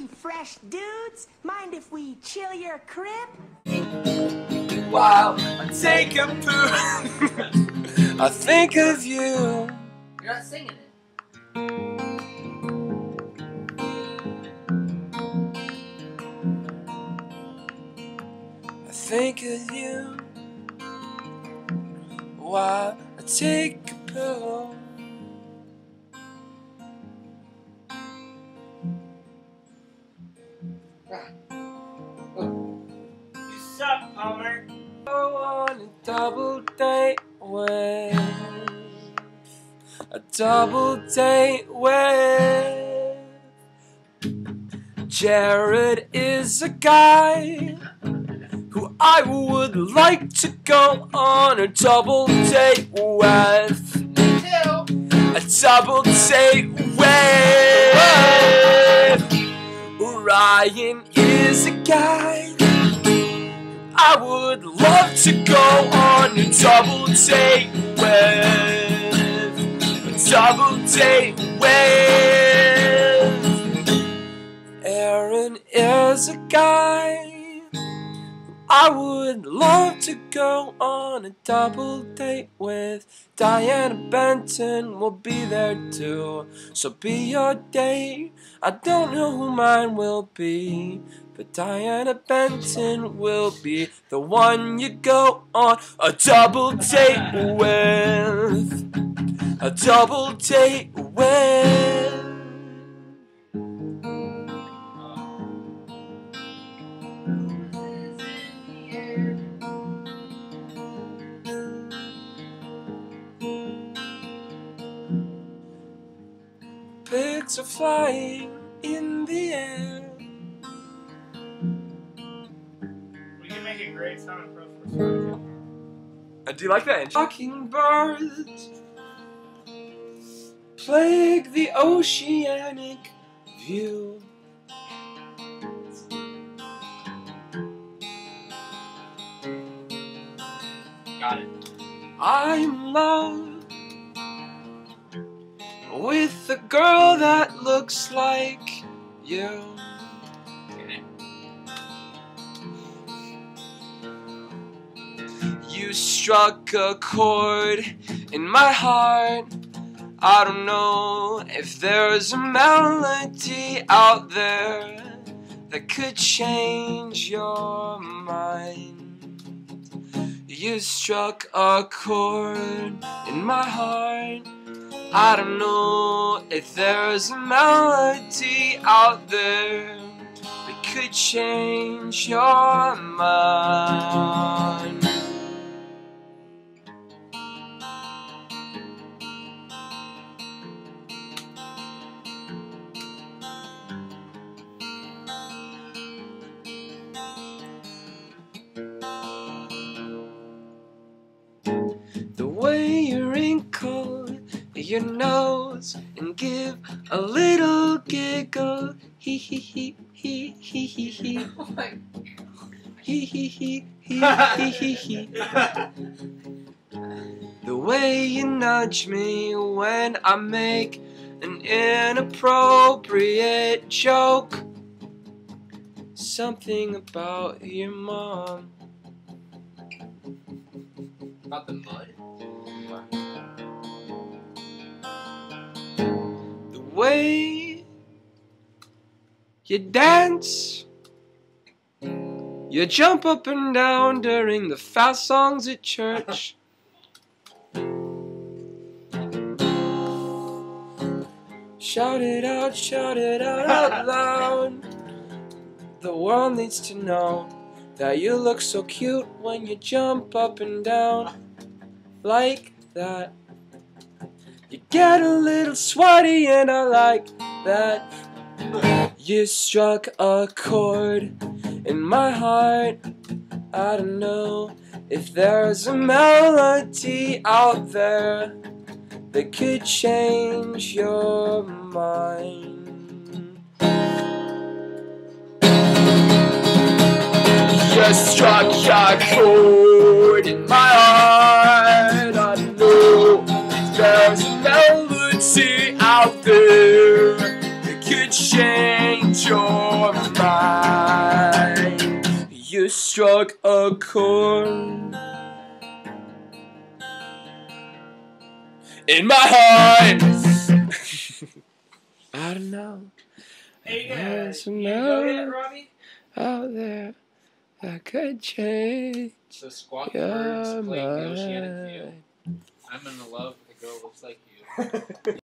fresh dudes. Mind if we chill your crib? While I take a poo, I think of you. You're not singing it. I think of you while I take a poo. You suck, Palmer. I want a double date with Jared is a guy who I would like to go on a double date with. Me too. A double date with. Ryan is a guy I would love to go on a double date with. A double date with. Aaron is a guy I would love to go on a double date with. Diana Benton will be there too, so be your date. I don't know who mine will be, but Diana Benton will be the one you go on a double date with. A double date with. Pigs are flying in the air. We can make a great sound for us. Do you like that? Squawking birds plague the oceanic view. Got it. I'm in love with a girl that looks like you. You struck a chord in my heart. I don't know if there's a melody out there that could change your mind. You struck a chord in my heart. I don't know if there's a melody out there that could change your mind. The way you wrinkle your nose and give a little giggle, hee hee hee hee hee hee hee, Oh my. hee hee hee hee hee hee. The way you nudge me when I make an inappropriate joke. Something about your mom. About the mud? The way you dance, you jump up and down during the fast songs at church. Shout it out out loud. The world needs to know that you look so cute when you jump up and down like that. You get a little sweaty and I like that. You struck a chord in my heart. I don't know if there's a melody out there that could change your mind. You struck your chord in my heart. I don't know if there's a melody out there that could change your you struck a chord in my heart. I don't know. Hey, There's you go hit it, no Robbie? out there that could change So Squawking your Birds playing the mind. Oceanic View. I'm in love with a girl who looks like you.